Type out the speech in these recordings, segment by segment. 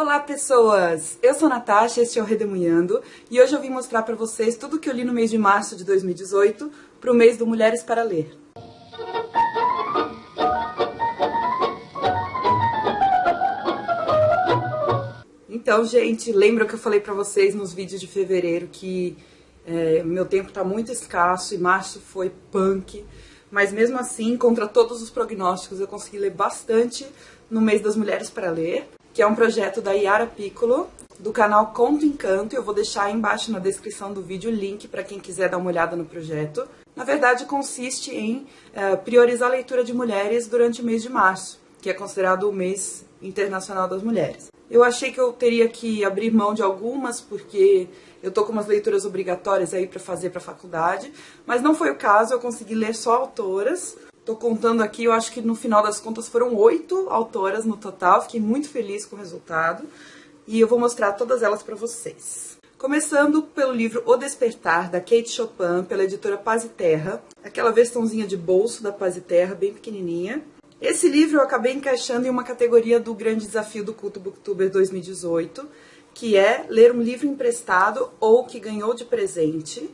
Olá pessoas, eu sou a Natasha, este é o Redemoinhando e hoje eu vim mostrar para vocês tudo que eu li no mês de março de 2018 para o mês do Mulheres para Ler. Então, gente, lembra que eu falei para vocês nos vídeos de fevereiro que meu tempo está muito escasso e março foi punk, mas mesmo assim, contra todos os prognósticos, eu consegui ler bastante no mês das Mulheres para Ler, que é um projeto da Yara Piccolo, do canal Conto Encanto. Eu vou deixar aí embaixo na descrição do vídeo o link para quem quiser dar uma olhada no projeto. Na verdade, consiste em priorizar a leitura de mulheres durante o mês de março, que é considerado o mês internacional das mulheres. Eu achei que eu teria que abrir mão de algumas, porque eu tô com umas leituras obrigatórias aí para fazer para a faculdade, mas não foi o caso, eu consegui ler só autoras. Tô contando aqui, eu acho que no final das contas foram 8 autoras no total, fiquei muito feliz com o resultado e eu vou mostrar todas elas para vocês. Começando pelo livro O Despertar, da Kate Chopin, pela editora Paz e Terra, aquela versãozinha de bolso da Paz e Terra, bem pequenininha. Esse livro eu acabei encaixando em uma categoria do grande desafio do Culto Booktuber 2018, que é ler um livro emprestado ou que ganhou de presente.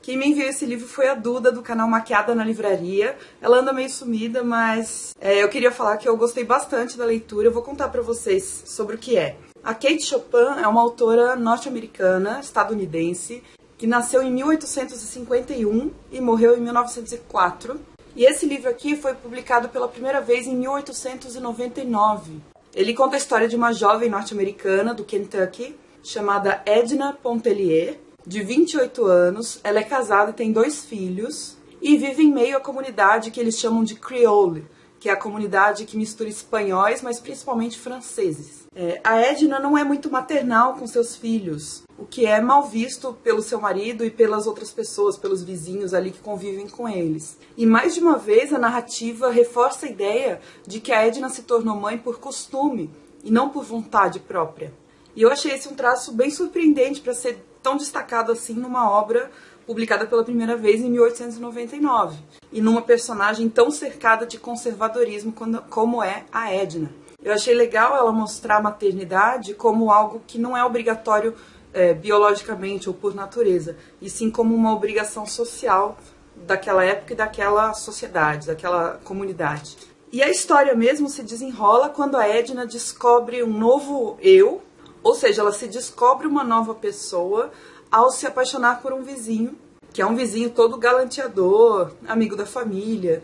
Quem me enviou esse livro foi a Duda, do canal Maquiada na Livraria. Ela anda meio sumida, mas eu queria falar que eu gostei bastante da leitura. Eu vou contar pra vocês sobre o que é. A Kate Chopin é uma autora norte-americana, estadunidense, que nasceu em 1851 e morreu em 1904. E esse livro aqui foi publicado pela primeira vez em 1899. Ele conta a história de uma jovem norte-americana do Kentucky, chamada Edna Pontellier, de 28 anos, ela é casada e tem 2 filhos, e vive em meio à comunidade que eles chamam de Creole, que é a comunidade que mistura espanhóis, mas principalmente franceses. A Edna não é muito maternal com seus filhos, o que é mal visto pelo seu marido e pelas outras pessoas, pelos vizinhos ali que convivem com eles. E mais de uma vez a narrativa reforça a ideia de que a Edna se tornou mãe por costume e não por vontade própria. E eu achei esse um traço bem surpreendente para ser tão destacado assim numa obra publicada pela primeira vez em 1899 e numa personagem tão cercada de conservadorismo como é a Edna. Eu achei legal ela mostrar a maternidade como algo que não é obrigatório biologicamente ou por natureza, e sim como uma obrigação social daquela época e daquela sociedade, daquela comunidade. E a história mesmo se desenrola quando a Edna descobre um novo eu, ou seja, ela se descobre uma nova pessoa ao se apaixonar por um vizinho, que é um vizinho todo galanteador, amigo da família.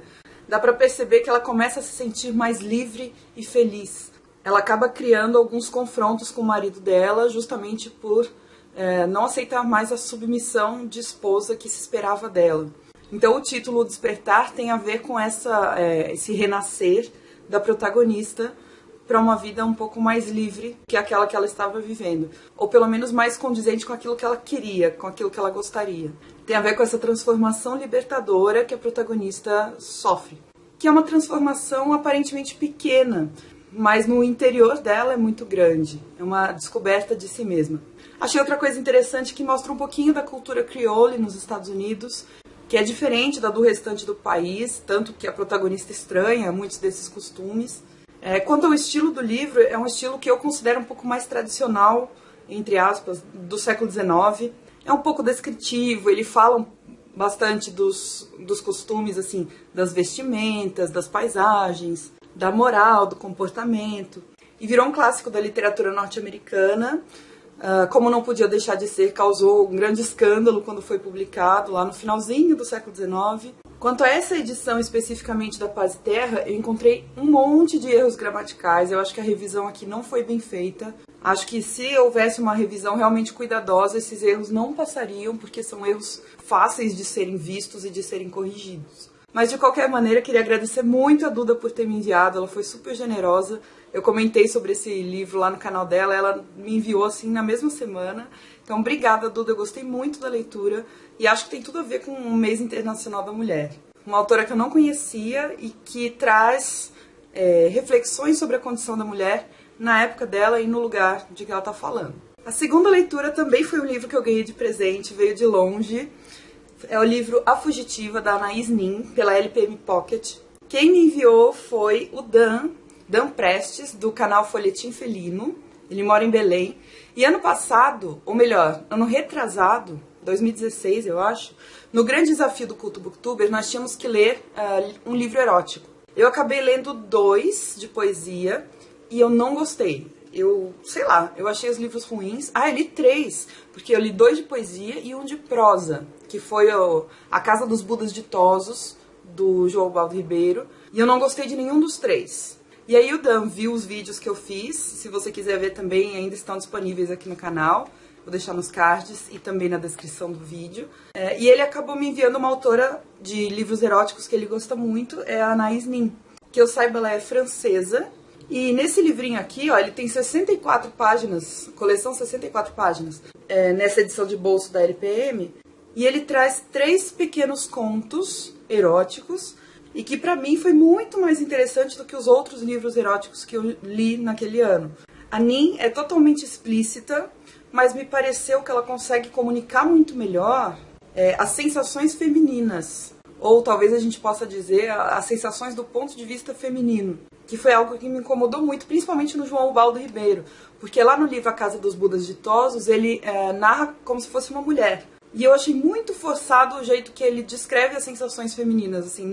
Dá pra perceber que ela começa a se sentir mais livre e feliz. Ela acaba criando alguns confrontos com o marido dela, justamente por não aceitar mais a submissão de esposa que se esperava dela. Então o título O Despertar tem a ver com esse renascer da protagonista para uma vida um pouco mais livre que aquela que ela estava vivendo, ou pelo menos mais condizente com aquilo que ela queria, com aquilo que ela gostaria. Tem a ver com essa transformação libertadora que a protagonista sofre, que é uma transformação aparentemente pequena, mas no interior dela é muito grande, é uma descoberta de si mesma. Achei outra coisa interessante que mostra um pouquinho da cultura creole nos Estados Unidos, que é diferente da do restante do país, tanto que a protagonista estranha muitos desses costumes. Quanto ao estilo do livro, é um estilo que eu considero um pouco mais tradicional, entre aspas, do século XIX. É um pouco descritivo, ele fala bastante dos costumes, assim, das vestimentas, das paisagens, da moral, do comportamento. E virou um clássico da literatura norte-americana. Como não podia deixar de ser, causou um grande escândalo quando foi publicado, lá no finalzinho do século XIX. Quanto a essa edição especificamente da Paz e Terra, eu encontrei um monte de erros gramaticais. Eu acho que a revisão aqui não foi bem feita. Acho que se houvesse uma revisão realmente cuidadosa, esses erros não passariam, porque são erros fáceis de serem vistos e de serem corrigidos. Mas de qualquer maneira, queria agradecer muito a Duda por ter me enviado, ela foi super generosa. Eu comentei sobre esse livro lá no canal dela, ela me enviou assim na mesma semana. Então, obrigada, Duda, eu gostei muito da leitura e acho que tem tudo a ver com o Mês Internacional da Mulher. Uma autora que eu não conhecia e que traz reflexões sobre a condição da mulher na época dela e no lugar de que ela está falando. A segunda leitura também foi um livro que eu ganhei de presente, veio de longe. É o livro A Fugitiva, da Anaís Nin, pela LPM Pocket. Quem me enviou foi o Dan Prestes, do canal Folhetim Felino. Ele mora em Belém. E ano passado, ou melhor, ano retrasado, 2016 eu acho, no grande desafio do Culto Booktuber, nós tínhamos que ler um livro erótico. Eu acabei lendo 2 de poesia e eu não gostei. Sei lá, eu achei os livros ruins. Eu li 3, porque eu li 2 de poesia e um de prosa, que foi A Casa dos Budas Ditosos, do João Baldo Ribeiro, e eu não gostei de nenhum dos 3. E aí o Dan viu os vídeos que eu fiz, se você quiser ver também, ainda estão disponíveis aqui no canal, vou deixar nos cards e também na descrição do vídeo. E ele acabou me enviando uma autora de livros eróticos que ele gosta muito, é a Anaïs Nin, que eu saiba ela é francesa. E nesse livrinho aqui, ó, ele tem 64 páginas, coleção 64 páginas, nessa edição de bolso da LPM, e ele traz 3 pequenos contos eróticos, e que pra mim foi muito mais interessante do que os outros livros eróticos que eu li naquele ano. A Nin é totalmente explícita, mas me pareceu que ela consegue comunicar muito melhor as sensações femininas, ou talvez a gente possa dizer as sensações do ponto de vista feminino, que foi algo que me incomodou muito, principalmente no João Baldo Ribeiro, porque lá no livro A Casa dos Budas Ditosos, ele narra como se fosse uma mulher. E eu achei muito forçado o jeito que ele descreve as sensações femininas, assim,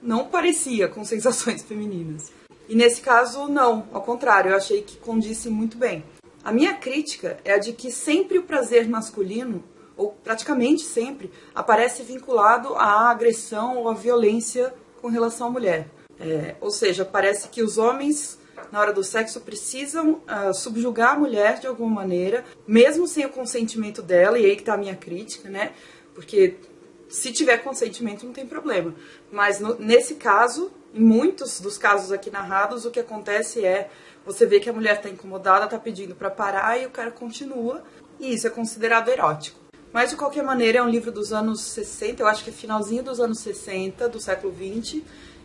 não parecia com sensações femininas. E nesse caso, não, ao contrário, eu achei que condisse muito bem. A minha crítica é a de que sempre o prazer masculino, ou praticamente sempre, aparece vinculado à agressão ou à violência com relação à mulher. Ou seja, parece que os homens, na hora do sexo, precisam subjugar a mulher de alguma maneira, mesmo sem o consentimento dela, e aí que tá a minha crítica, né? Porque se tiver consentimento não tem problema. Mas nesse caso, em muitos dos casos aqui narrados, o que acontece é, você vê que a mulher tá incomodada, tá pedindo pra parar, e o cara continua, e isso é considerado erótico. Mas, de qualquer maneira, é um livro dos anos 60, eu acho que é finalzinho dos anos 60, do século XX,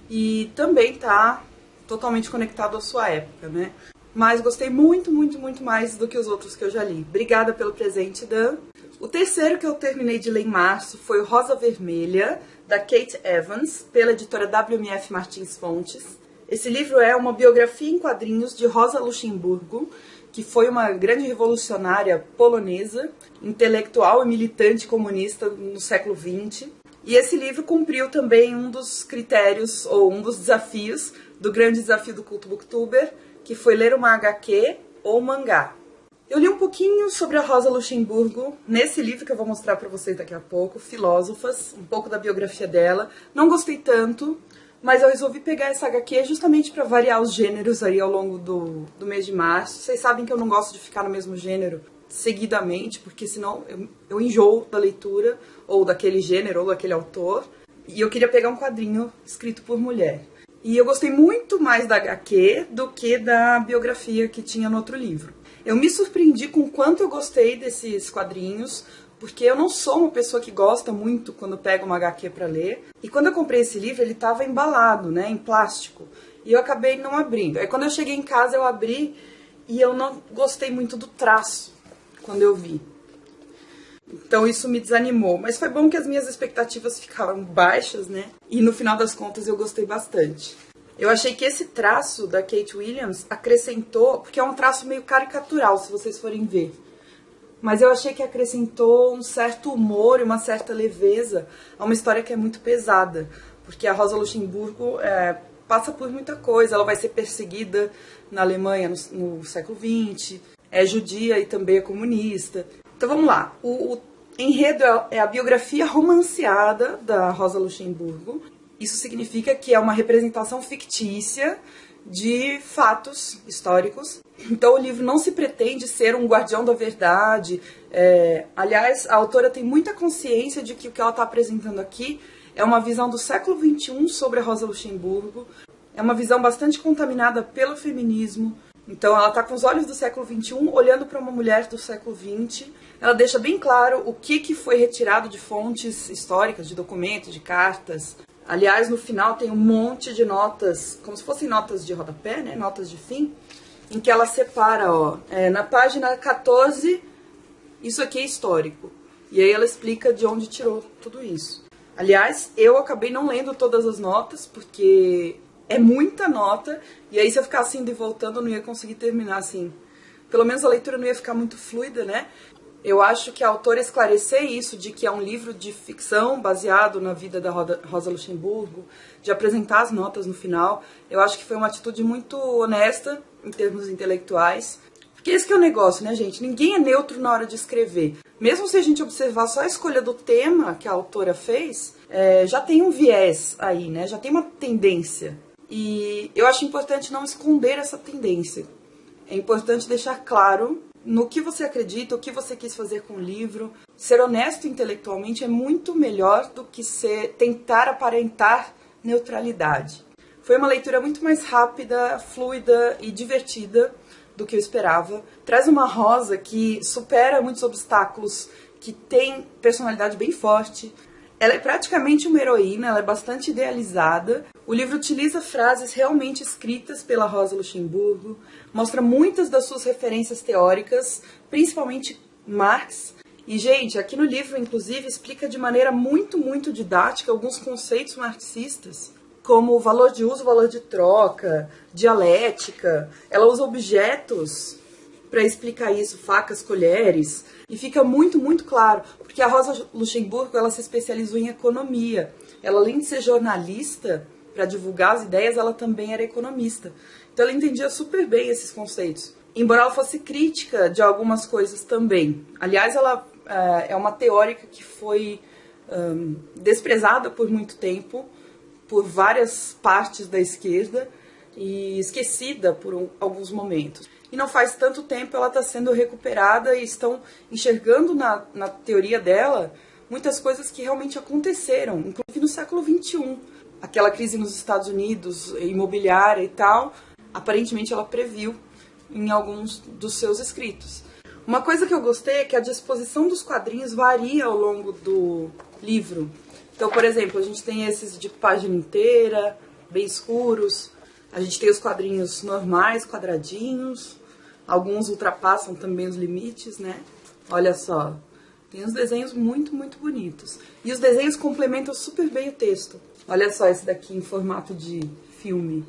e também tá totalmente conectado à sua época, né? Mas gostei muito, muito, muito mais do que os outros que eu já li. Obrigada pelo presente, Dan. O terceiro que eu terminei de ler em março foi o Rosa Vermelha, da Kate Evans, pela editora WMF Martins Fontes. Esse livro é uma biografia em quadrinhos de Rosa Luxemburgo, que foi uma grande revolucionária polonesa, intelectual e militante comunista no século XX. E esse livro cumpriu também um dos critérios, ou um dos desafios, do grande desafio do Culto Booktuber, que foi ler uma HQ ou mangá. Eu li um pouquinho sobre a Rosa Luxemburgo nesse livro que eu vou mostrar para vocês daqui a pouco, Filósofas, um pouco da biografia dela. Não gostei tanto, mas eu resolvi pegar essa HQ justamente para variar os gêneros aí ao longo do mês de março. Vocês sabem que eu não gosto de ficar no mesmo gênero seguidamente, porque senão eu enjoo da leitura, ou daquele gênero, ou daquele autor. E eu queria pegar um quadrinho escrito por mulher. E eu gostei muito mais da HQ do que da biografia que tinha no outro livro. Eu me surpreendi com o quanto eu gostei desses quadrinhos, porque eu não sou uma pessoa que gosta muito quando pega uma HQ para ler. E quando eu comprei esse livro, ele estava embalado, né, em plástico. E eu acabei não abrindo. Aí quando eu cheguei em casa, eu abri e eu não gostei muito do traço quando eu vi. Então isso me desanimou. Mas foi bom que as minhas expectativas ficaram baixas, né? E no final das contas eu gostei bastante. Eu achei que esse traço da Kate Williams acrescentou, porque é um traço meio caricatural, se vocês forem ver. Mas eu achei que acrescentou um certo humor e uma certa leveza a uma história que é muito pesada. Porque a Rosa Luxemburgo passa por muita coisa. Ela vai ser perseguida na Alemanha no século XX, é judia e também é comunista. Então vamos lá. O enredo é a biografia romanceada da Rosa Luxemburgo. Isso significa que é uma representação fictícia de fatos históricos. Então o livro não se pretende ser um guardião da verdade. Aliás, a autora tem muita consciência de que o que ela está apresentando aqui é uma visão do século XXI sobre a Rosa Luxemburgo. É uma visão bastante contaminada pelo feminismo. Então ela está com os olhos do século XXI olhando para uma mulher do século XX. Ela deixa bem claro o que foi retirado de fontes históricas, de documentos, de cartas. Aliás, no final tem um monte de notas, como se fossem notas de rodapé, né? Notas de fim, em que ela separa, ó, na página 14, isso aqui é histórico. E aí ela explica de onde tirou tudo isso. Aliás, eu acabei não lendo todas as notas, porque é muita nota, e aí se eu ficar assim e voltando, eu não ia conseguir terminar assim pelo menos a leitura não ia ficar muito fluida, né? Eu acho que a autora esclarecer isso, de que é um livro de ficção baseado na vida da Rosa Luxemburgo, de apresentar as notas no final, eu acho que foi uma atitude muito honesta em termos intelectuais. Porque esse que é o negócio, né, gente? Ninguém é neutro na hora de escrever. Mesmo se a gente observar só a escolha do tema que a autora fez, já tem um viés aí, né? Já tem uma tendência. E eu acho importante não esconder essa tendência. É importante deixar claro no que você acredita, o que você quis fazer com o livro. Ser honesto intelectualmente é muito melhor do que tentar aparentar neutralidade. Foi uma leitura muito mais rápida, fluida e divertida do que eu esperava. Traz uma Rosa que supera muitos obstáculos, que tem personalidade bem forte. Ela é praticamente uma heroína, ela é bastante idealizada. O livro utiliza frases realmente escritas pela Rosa Luxemburgo, mostra muitas das suas referências teóricas, principalmente Marx. E, gente, aqui no livro, inclusive, explica de maneira muito, muito didática alguns conceitos marxistas, como o valor de uso, o valor de troca, dialética. Ela usa objetos para explicar isso, facas, colheres, e fica muito, muito claro, porque a Rosa Luxemburgo, ela se especializou em economia. Ela, além de ser jornalista, para divulgar as ideias, ela também era economista. Então ela entendia super bem esses conceitos, embora ela fosse crítica de algumas coisas também. Aliás, ela é uma teórica que foi desprezada por muito tempo, por várias partes da esquerda, e esquecida por alguns momentos. E não faz tanto tempo ela está sendo recuperada e estão enxergando na teoria dela muitas coisas que realmente aconteceram, inclusive no século XXI. Aquela crise nos Estados Unidos, imobiliária e tal, aparentemente ela previu em alguns dos seus escritos. Uma coisa que eu gostei é que a disposição dos quadrinhos varia ao longo do livro. Então, por exemplo, a gente tem esses de página inteira, bem escuros. A gente tem os quadrinhos normais, quadradinhos. Alguns ultrapassam também os limites, né? Olha só. Tem uns desenhos muito, muito bonitos. E os desenhos complementam super bem o texto. Olha só esse daqui em formato de filme.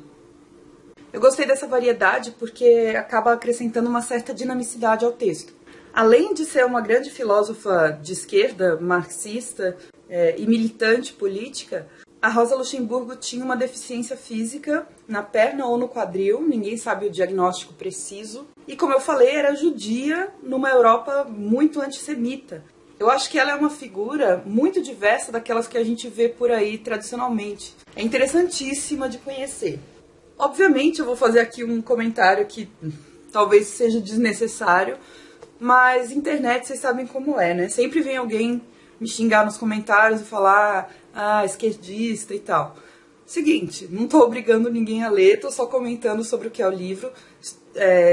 Eu gostei dessa variedade porque acaba acrescentando uma certa dinamicidade ao texto. Além de ser uma grande filósofa de esquerda, marxista e militante política, a Rosa Luxemburgo tinha uma deficiência física na perna ou no quadril, ninguém sabe o diagnóstico preciso. E como eu falei, era judia numa Europa muito antissemita. Eu acho que ela é uma figura muito diversa daquelas que a gente vê por aí tradicionalmente. É interessantíssima de conhecer. Obviamente eu vou fazer aqui um comentário que talvez seja desnecessário, mas internet vocês sabem como é, né? Sempre vem alguém me xingar nos comentários e falar, esquerdista e tal. Seguinte, não estou obrigando ninguém a ler, estou só comentando sobre o que é o livro.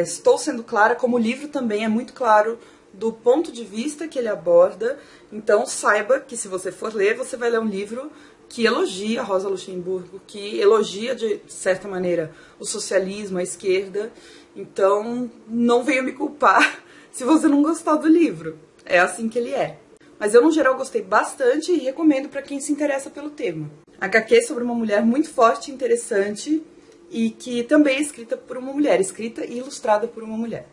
Estou sendo clara, como o livro também é muito claro do ponto de vista que ele aborda. Então saiba que se você for ler, você vai ler um livro que elogia a Rosa Luxemburgo, que elogia de certa maneira o socialismo, a esquerda. Então não venha me culpar se você não gostar do livro. É assim que ele é. Mas eu, no geral, gostei bastante e recomendo para quem se interessa pelo tema. HQ sobre uma mulher muito forte e interessante e que também é escrita por uma mulher, escrita e ilustrada por uma mulher.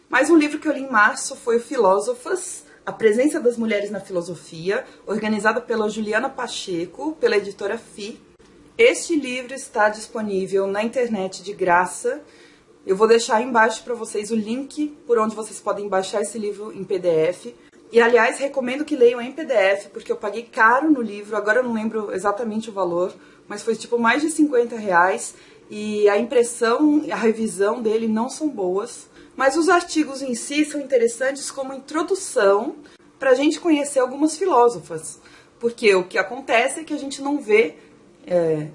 Mais um livro que eu li em março foi o Filósofas, A Presença das Mulheres na Filosofia, organizada pela Juliana Pacheco, pela editora FI. Este livro está disponível na internet de graça. Eu vou deixar aí embaixo para vocês o link por onde vocês podem baixar esse livro em PDF. E, aliás, recomendo que leiam em PDF, porque eu paguei caro no livro, agora eu não lembro exatamente o valor, mas foi tipo mais de R$50, e a impressão e a revisão dele não são boas. Mas os artigos em si são interessantes como introdução para a gente conhecer algumas filósofas, porque o que acontece é que a gente não vê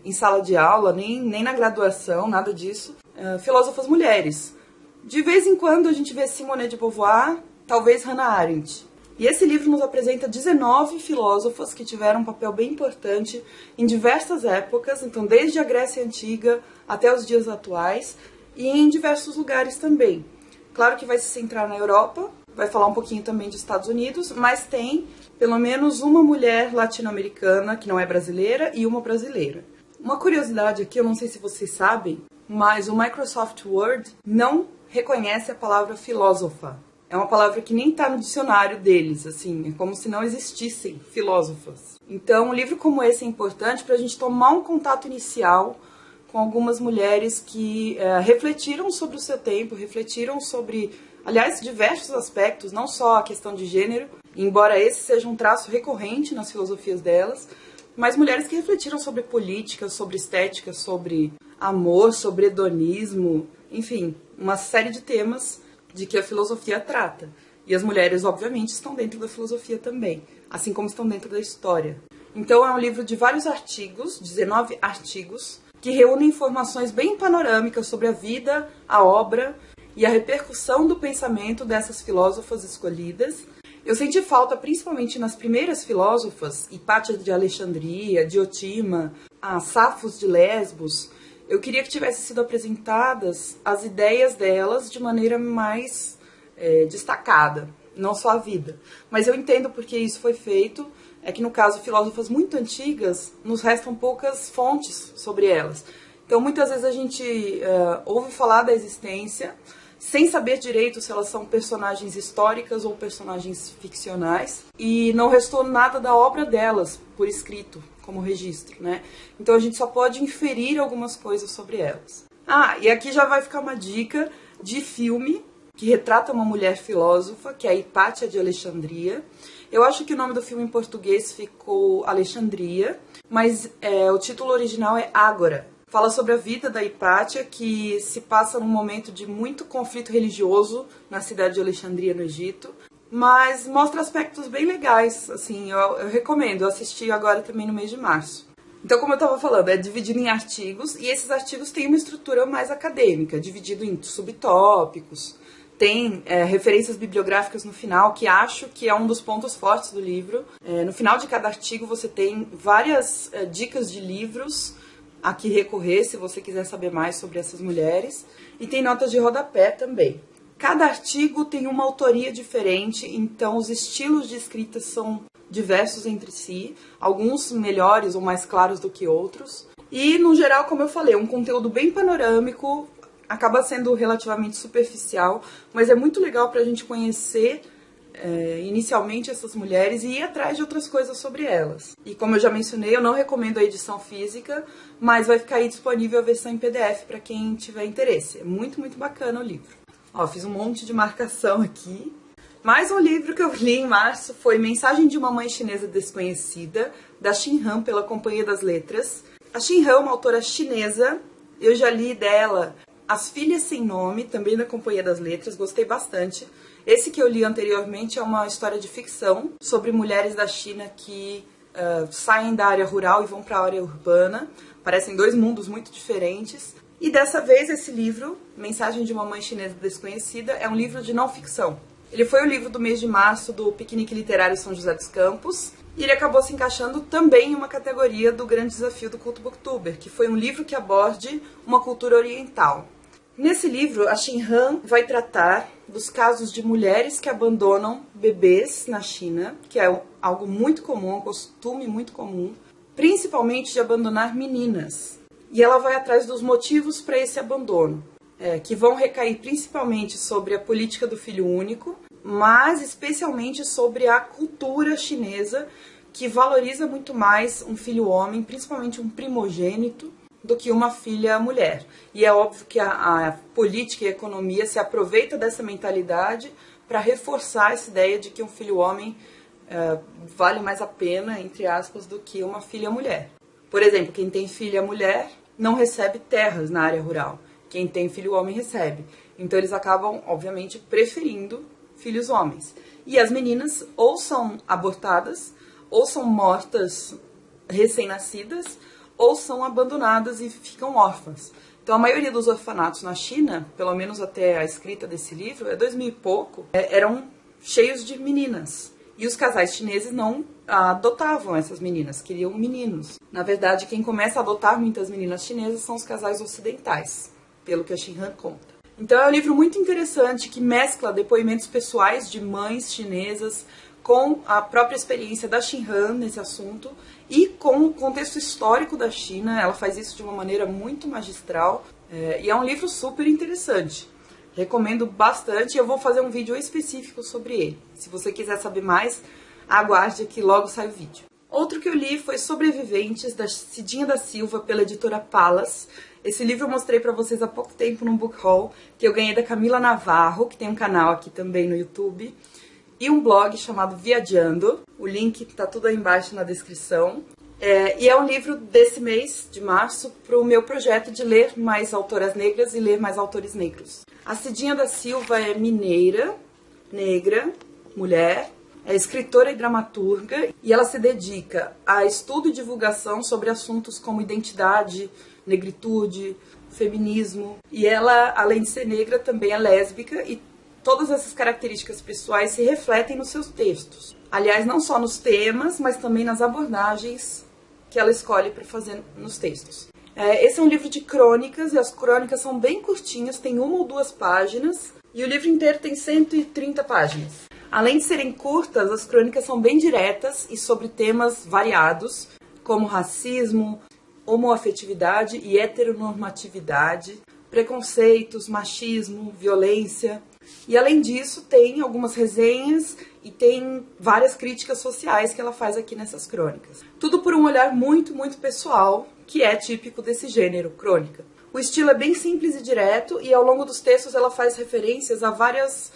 em sala de aula, nem na graduação, nada disso, filósofas mulheres. De vez em quando a gente vê Simone de Beauvoir, talvez Hannah Arendt. E esse livro nos apresenta 19 filósofas que tiveram um papel bem importante em diversas épocas, então desde a Grécia Antiga até os dias atuais, e em diversos lugares também. Claro que vai se centrar na Europa, vai falar um pouquinho também dos Estados Unidos, mas tem pelo menos uma mulher latino-americana que não é brasileira e uma brasileira. Uma curiosidade aqui, eu não sei se vocês sabem, mas o Microsoft Word não reconhece a palavra filósofa. É uma palavra que nem está no dicionário deles, assim, é como se não existissem filósofas. Então, um livro como esse é importante para a gente tomar um contato inicial com algumas mulheres que refletiram sobre o seu tempo, refletiram sobre, aliás, diversos aspectos, não só a questão de gênero, embora esse seja um traço recorrente nas filosofias delas, mas mulheres que refletiram sobre política, sobre estética, sobre amor, sobre hedonismo, enfim, uma série de temas de que a filosofia trata. E as mulheres, obviamente, estão dentro da filosofia também, assim como estão dentro da história. Então é um livro de vários artigos, 19 artigos, que reúnem informações bem panorâmicas sobre a vida, a obra e a repercussão do pensamento dessas filósofas escolhidas. Eu senti falta, principalmente nas primeiras filósofas, Hipátia de Alexandria, Diotima, a Safos de Lesbos. Eu queria que tivessem sido apresentadas as ideias delas de maneira mais destacada, não só a vida. Mas eu entendo porque isso foi feito, é que no caso filósofas muito antigas, nos restam poucas fontes sobre elas. Então muitas vezes a gente ouve falar da existência, sem saber direito se elas são personagens históricas ou personagens ficcionais, e não restou nada da obra delas por escrito, como registro, né? Então a gente só pode inferir algumas coisas sobre elas. Ah, e aqui já vai ficar uma dica de filme que retrata uma mulher filósofa, que é a Hipátia de Alexandria. Eu acho que o nome do filme em português ficou Alexandria, mas o título original é Ágora. Fala sobre a vida da Hipátia, que se passa num momento de muito conflito religioso na cidade de Alexandria, no Egito, mas mostra aspectos bem legais, assim, eu recomendo. Eu assisti agora também no mês de março. Então, como eu estava falando, é dividido em artigos, e esses artigos têm uma estrutura mais acadêmica, dividido em subtópicos, tem referências bibliográficas no final, que acho que é um dos pontos fortes do livro. No final de cada artigo você tem várias dicas de livros a que recorrer se você quiser saber mais sobre essas mulheres. E tem notas de rodapé também. Cada artigo tem uma autoria diferente, então os estilos de escrita são diversos entre si, alguns melhores ou mais claros do que outros. E, no geral, como eu falei, um conteúdo bem panorâmico, acaba sendo relativamente superficial, mas é muito legal para a gente conhecer inicialmente essas mulheres e ir atrás de outras coisas sobre elas. E como eu já mencionei, eu não recomendo a edição física, mas vai ficar aí disponível a versão em PDF para quem tiver interesse. É muito, muito bacana o livro. Ó, fiz um monte de marcação aqui. Mais um livro que eu li em março foi Mensagem de uma Mãe Chinesa Desconhecida, da Xin Han, pela Companhia das Letras. A Xin Han é uma autora chinesa, eu já li dela As Filhas Sem Nome, também da Companhia das Letras, gostei bastante. Esse que eu li anteriormente é uma história de ficção sobre mulheres da China que saem da área rural e vão para a área urbana. Parecem dois mundos muito diferentes. E dessa vez esse livro, Mensagem de uma Mãe Chinesa Desconhecida, é um livro de não ficção. Ele foi o livro do mês de março do Piquenique Literário São José dos Campos, e ele acabou se encaixando também em uma categoria do Grande Desafio do Culto Booktuber, que foi um livro que aborde uma cultura oriental. Nesse livro, a Xin Han vai tratar dos casos de mulheres que abandonam bebês na China, que é algo muito comum, um costume muito comum, principalmente de abandonar meninas. E ela vai atrás dos motivos para esse abandono, que vão recair principalmente sobre a política do filho único, mas especialmente sobre a cultura chinesa, que valoriza muito mais um filho homem, principalmente um primogênito, do que uma filha mulher. E é óbvio que a política e a economia se aproveita dessa mentalidade para reforçar essa ideia de que um filho homem vale mais a pena, entre aspas, do que uma filha mulher. Por exemplo, quem tem filha mulher não recebe terras na área rural. Quem tem filho homem recebe. Então eles acabam, obviamente, preferindo filhos homens. E as meninas ou são abortadas, ou são mortas recém-nascidas, ou são abandonadas e ficam órfãs. Então a maioria dos orfanatos na China, pelo menos até a escrita desse livro, 2000 e pouco, eram cheios de meninas. E os casais chineses não adotavam essas meninas, queriam meninos. Na verdade, quem começa a adotar muitas meninas chinesas são os casais ocidentais, pelo que a Xin Han conta. Então é um livro muito interessante que mescla depoimentos pessoais de mães chinesas com a própria experiência da Xin Han nesse assunto e com o contexto histórico da China. Ela faz isso de uma maneira muito magistral e é um livro super interessante. Recomendo bastante e eu vou fazer um vídeo específico sobre ele. Se você quiser saber mais, aguarde que logo sai o vídeo. Outro que eu li foi Sobreviventes, da Cidinha da Silva, pela editora Palas. Esse livro eu mostrei pra vocês há pouco tempo num book haul, que eu ganhei da Camila Navarro, que tem um canal aqui também no YouTube, e um blog chamado Viajando. O link tá tudo aí embaixo na descrição. E é um livro desse mês, de março, pro meu projeto de ler mais autoras negras e ler mais autores negros. A Cidinha da Silva é mineira, negra, mulher, é escritora e dramaturga e ela se dedica a estudo e divulgação sobre assuntos como identidade, negritude, feminismo. E ela, além de ser negra, também é lésbica e todas essas características pessoais se refletem nos seus textos. Aliás, não só nos temas, mas também nas abordagens que ela escolhe para fazer nos textos. Esse é um livro de crônicas e as crônicas são bem curtinhas, tem 1 ou 2 páginas e o livro inteiro tem 130 páginas. Além de serem curtas, as crônicas são bem diretas e sobre temas variados, como racismo, homoafetividade e heteronormatividade, preconceitos, machismo, violência. E além disso, tem algumas resenhas e tem várias críticas sociais que ela faz aqui nessas crônicas. Tudo por um olhar muito, muito pessoal, que é típico desse gênero, crônica. O estilo é bem simples e direto e ao longo dos textos ela faz referências a várias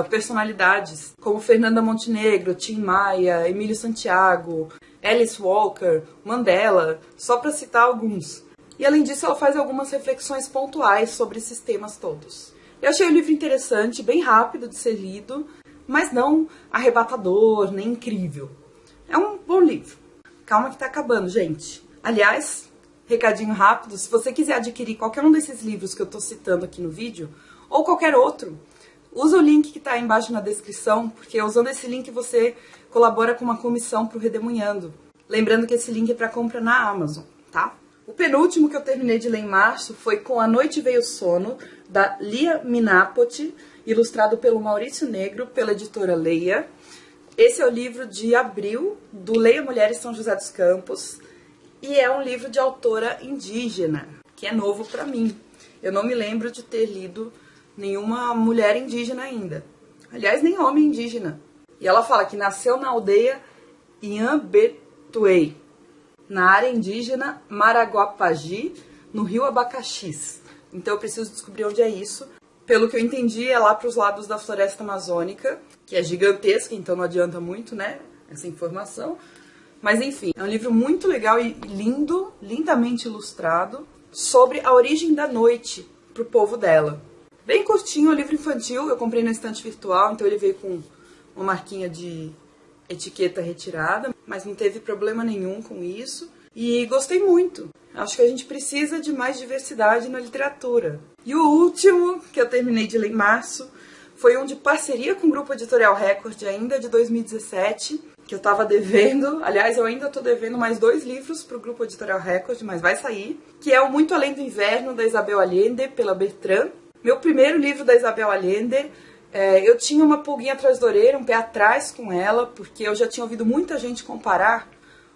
personalidades, como Fernanda Montenegro, Tim Maia, Emílio Santiago, Alice Walker, Mandela, só para citar alguns. E além disso ela faz algumas reflexões pontuais sobre esses temas todos. Eu achei o livro interessante, bem rápido de ser lido, mas não arrebatador, nem incrível. É um bom livro. Calma que tá acabando, gente. Aliás, recadinho rápido, se você quiser adquirir qualquer um desses livros que eu tô citando aqui no vídeo, ou qualquer outro, usa o link que tá aí embaixo na descrição, porque usando esse link você colabora com uma comissão pro Redemunhando. Lembrando que esse link é para compra na Amazon, tá? O penúltimo que eu terminei de ler em março foi Com a Noite Veio o Sono, da Lia Minapoti, ilustrado pelo Maurício Negro, pela editora Leia. Esse é o livro de abril, do Leia Mulheres São José dos Campos, e é um livro de autora indígena, que é novo para mim. Eu não me lembro de ter lido nenhuma mulher indígena ainda. Aliás, nem homem indígena. E ela fala que nasceu na aldeia Inhambetuei, na área indígena Maraguapagi, no rio Abacaxis. Então eu preciso descobrir onde é isso. Pelo que eu entendi, é lá para os lados da floresta amazônica, que é gigantesca, então não adianta muito, né, essa informação. Mas enfim, é um livro muito legal e lindo, lindamente ilustrado, sobre a origem da noite para o povo dela. Bem curtinho, é um livro infantil, eu comprei na estante virtual, então ele veio com uma marquinha de etiqueta retirada, mas não teve problema nenhum com isso. E gostei muito. Acho que a gente precisa de mais diversidade na literatura. E o último, que eu terminei de ler em março, foi um de parceria com o Grupo Editorial Record, ainda de 2017, que eu tava devendo. Aliás, eu ainda tô devendo mais 2 livros pro Grupo Editorial Record, mas vai sair. Que é o Muito Além do Inverno, da Isabel Allende, pela Bertrand. Meu primeiro livro da Isabel Allende. Eu tinha uma pulguinha atrás da orelha, um pé atrás com ela, porque eu já tinha ouvido muita gente comparar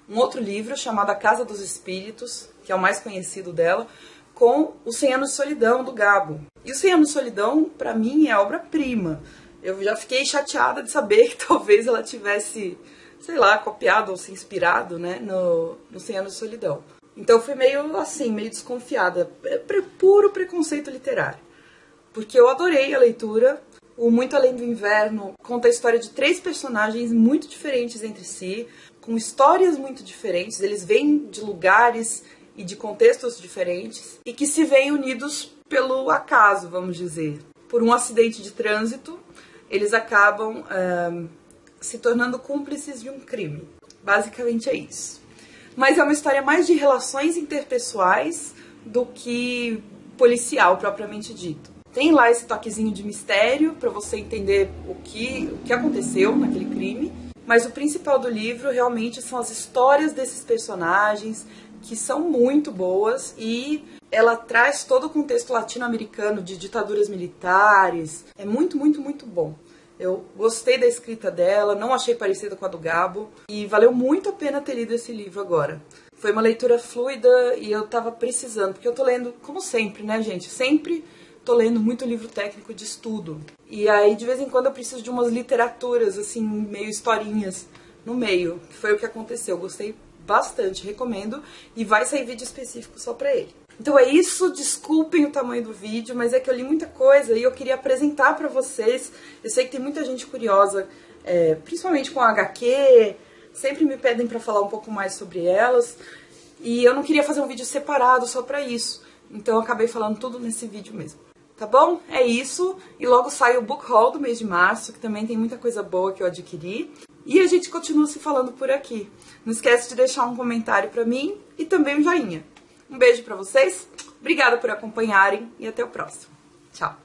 um outro livro chamado A Casa dos Espíritos, que é o mais conhecido dela, com Os 100 Anos de Solidão, do Gabo. E Os 100 Anos de Solidão, pra mim, é obra-prima. Eu já fiquei chateada de saber que talvez ela tivesse, sei lá, copiado ou se inspirado, né, no 100 Anos de Solidão. Então eu fui meio assim, meio desconfiada. Puro preconceito literário. Porque eu adorei a leitura. O Muito Além do Inverno conta a história de 3 personagens muito diferentes entre si, com histórias muito diferentes. Eles vêm de lugares e de contextos diferentes e que se veem unidos pelo acaso, vamos dizer. Por um acidente de trânsito, eles acabam se tornando cúmplices de um crime. Basicamente é isso. Mas é uma história mais de relações interpessoais do que policial, propriamente dito. Tem lá esse toquezinho de mistério para você entender o que aconteceu naquele crime, mas o principal do livro realmente são as histórias desses personagens, que são muito boas, e ela traz todo o contexto latino-americano de ditaduras militares. É muito, muito, muito bom. Eu gostei da escrita dela, não achei parecida com a do Gabo, e valeu muito a pena ter lido esse livro agora. Foi uma leitura fluida e eu tava precisando, porque eu tô lendo, como sempre, né, gente? Sempre tô lendo muito livro técnico de estudo. E aí, de vez em quando, eu preciso de umas literaturas, assim, meio historinhas no meio. Que foi o que aconteceu. Gostei bastante, recomendo. E vai sair vídeo específico só pra ele. Então é isso, desculpem o tamanho do vídeo, mas é que eu li muita coisa e eu queria apresentar pra vocês. Eu sei que tem muita gente curiosa, principalmente com a HQ, sempre me pedem pra falar um pouco mais sobre elas. E eu não queria fazer um vídeo separado só pra isso. Então eu acabei falando tudo nesse vídeo mesmo. Tá bom? É isso. E logo sai o book haul do mês de março, que também tem muita coisa boa que eu adquiri. E a gente continua se falando por aqui. Não esquece de deixar um comentário pra mim e também um joinha. Um beijo pra vocês, obrigada por acompanharem e até o próximo. Tchau!